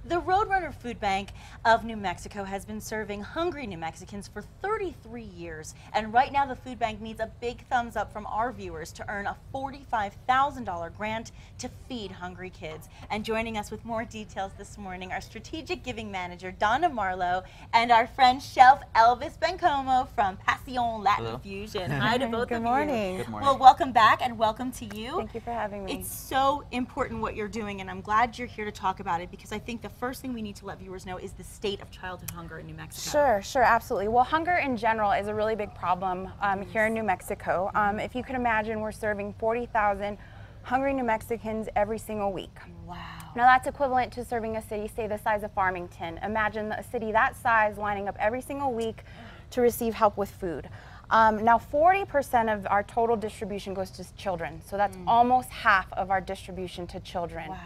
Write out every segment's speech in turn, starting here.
The Roadrunner Food Bank of New Mexico has been serving hungry New Mexicans for 33 years. And right now the food bank needs a big thumbs up from our viewers to earn a $45,000 grant to feed hungry kids. And joining us with more details this morning, our Strategic Giving Manager, Donna Marlow, and our friend Chef Elvis Bencomo from Pasion Latin Fusion. Hi to both of you. Good morning. Good morning. Well, welcome back and welcome to you. Thank you for having me. It's so important what you're doing, and I'm glad you're here to talk about it, because I think the first thing we need to let viewers know is the state of childhood hunger in New Mexico. Sure, absolutely. Well, hunger in general is a really big problem here in New Mexico. If you can imagine, we're serving 40,000 hungry New Mexicans every single week. Wow. Now that's equivalent to serving a city, say, the size of Farmington. Imagine a city that size lining up every single week to receive help with food. Now 40% of our total distribution goes to children, so that's almost half of our distribution to children. Wow.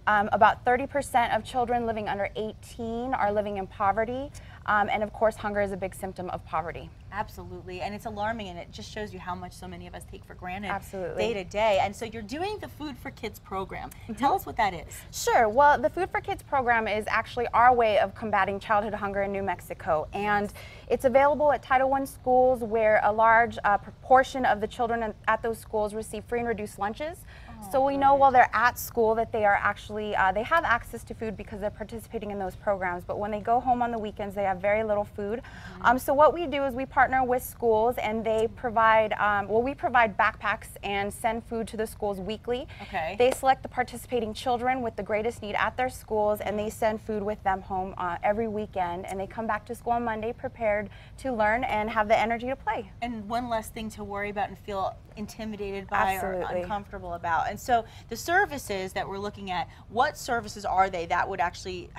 About 30% of children living under 18 are living in poverty, and of course hunger is a big symptom of poverty. Absolutely, and it's alarming, and it just shows you how much so many of us take for granted Absolutely. day to day. And so you're doing the Food for Kids program. Tell us what that is. Sure, well, the Food for Kids program is actually our way of combating childhood hunger in New Mexico, and it's available at Title I schools, where a large proportion of the children at those schools receive free and reduced lunches. So we know while they're at school that they are actually, they have access to food because they're participating in those programs, but when they go home on the weekends, they have very little food. So what we do is we partner with schools, and they provide, we provide backpacks and send food to the schools weekly. Okay. They select the participating children with the greatest need at their schools, and they send food with them home every weekend, and they come back to school on Monday prepared to learn and have the energy to play. And one less thing to worry about and feel intimidated by Absolutely. or uncomfortable about. And so the services that we're looking at, what services are they that would actually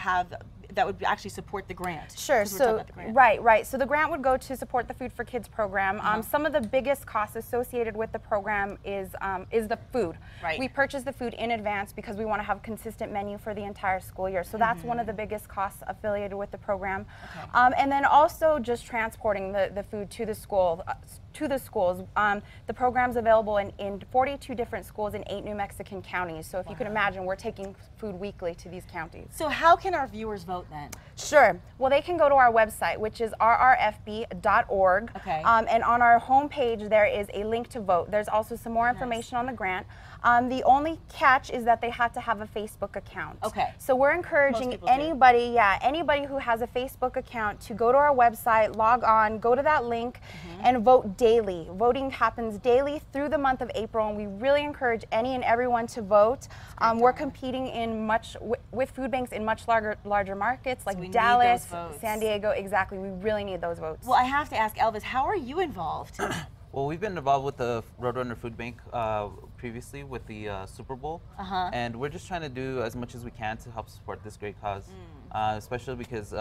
support the grant? Sure. So right. So the grant would go to support the Food for Kids program. Some of the biggest costs associated with the program is the food. Right. We purchase the food in advance because we want to have a consistent menu for the entire school year. So that's one of the biggest costs affiliated with the program. Okay. And then also just transporting the food to the school. The program's available in 42 different schools in 8 New Mexican counties. So if you can imagine, we're taking food weekly to these counties. So how can our viewers vote then? Sure. Well, they can go to our website, which is rrfb.org. Okay. And on our homepage, there is a link to vote. There's also some more information on the grant. The only catch is that they have to have a Facebook account. Okay. So we're encouraging anybody who has a Facebook account to go to our website, log on, go to that link, and vote daily. Voting happens daily through the month of April, and we really encourage any and everyone to vote. We're competing with food banks in much larger markets like Dallas, San Diego. Exactly. We really need those votes. Well, I have to ask Elvis, how are you involved? Well, we've been involved with the Roadrunner Food Bank previously with the Super Bowl, and we're just trying to do as much as we can to help support this great cause, especially because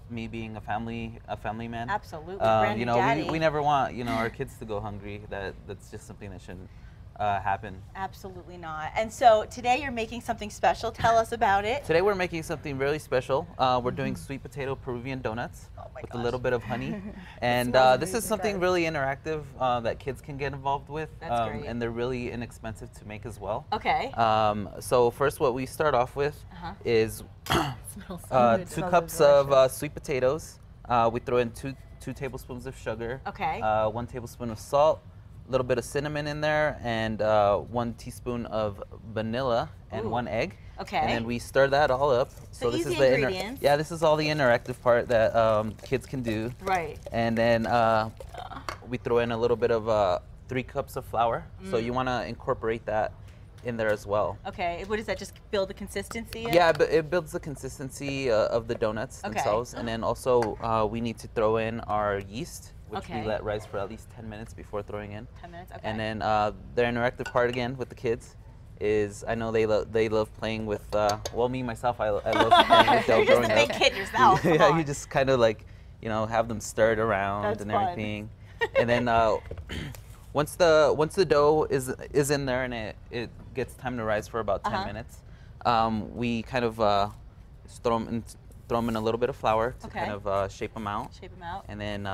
me being a family man. Absolutely, you know, we never want our kids to go hungry. That's just something that shouldn't happen. Absolutely not. And so today you're making something special. Tell us about it. Today we're making something really special. We're doing sweet potato Peruvian donuts with a little bit of honey. And this is something really interactive that kids can get involved with. That's great. And they're really inexpensive to make as well. Okay. So first what we start off with is 2 cups of sweet potatoes. We throw in 2 tablespoons of sugar. Okay. 1 tablespoon of salt. A little bit of cinnamon in there, and 1 teaspoon of vanilla, and 1 egg. Okay. And then we stir that all up. So this easy is the ingredients. this is all the interactive part that kids can do. Right. And then we throw in a little bit of 3 cups of flour. So you want to incorporate that in there as well. Okay. What does that just build the consistency? Yeah, but it builds the consistency of the donuts themselves. And then also we need to throw in our yeast, which we let rise for at least 10 minutes before throwing in. 10 minutes, okay. And then the interactive part again with the kids is, I know they love playing with, well, me myself, I love playing with dough. You're just a big kid yourself. Yeah, you just kind of like, have them stirred around and everything. And then once the dough is in there and it gets time to rise for about 10 minutes, we kind of throw them in a little bit of flour to kind of shape them out. And then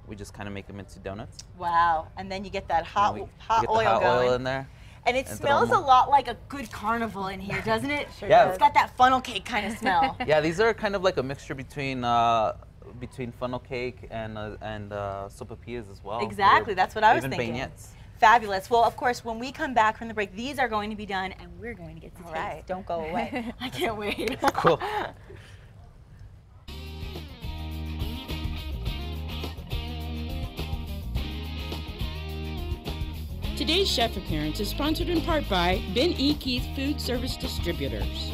we just kind of make them into donuts. Wow. And then you get that hot oil oil going. in there. And it smells a lot like a good carnival in here, doesn't it? Sure Yeah. does. It's got that funnel cake kind of smell. Yeah, these are kind of like a mixture between funnel cake and sopapillas as well. Exactly, that's what I was even thinking. Beignets. Fabulous. Well, of course, when we come back from the break, these are going to be done, and we're going to get to taste. right. Don't go away. I can't wait. Cool. Today's chef appearance is sponsored in part by Ben E. Keith Food Service Distributors.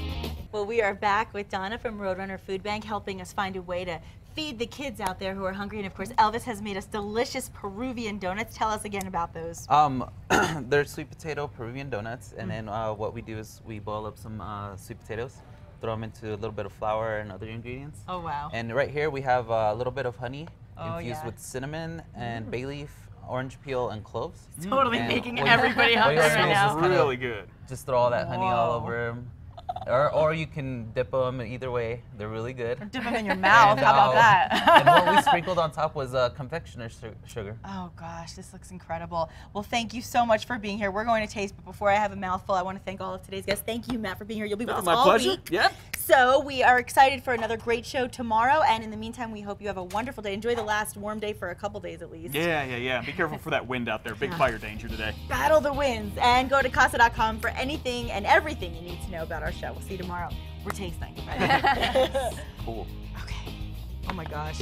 Well, we are back with Donna from Roadrunner Food Bank, helping us find a way to feed the kids out there who are hungry. And of course, Elvis has made us delicious Peruvian donuts. Tell us again about those. They're sweet potato Peruvian donuts, and then what we do is we boil up some sweet potatoes, throw them into a little bit of flour and other ingredients. Oh, wow. And right here we have a little bit of honey infused yeah. with cinnamon and bay leaf, orange peel, and cloves. Totally And making what- everybody what hungry you right wanna do is now. just kinda Really good. Just throw all that honey all Whoa. over them. Or you can dip them either way. They're really good. Dip them in your mouth. And, How about that? and what we sprinkled on top was confectioner's sugar. Oh gosh, this looks incredible. Well, thank you so much for being here. We're going to taste, but before I have a mouthful, I want to thank all of today's guests. Thank you, Matt, for being here. You'll be with us My all pleasure. week. Yeah. So we are excited for another great show tomorrow, and in the meantime, we hope you have a wonderful day. Enjoy the last warm day for a couple days at least. Yeah. Be careful for that wind out there. Big fire danger today. Battle the winds, and go to casa.com for anything and everything you need to know about our show. We'll see you tomorrow. We're tasting. Cool. Okay. Oh my gosh.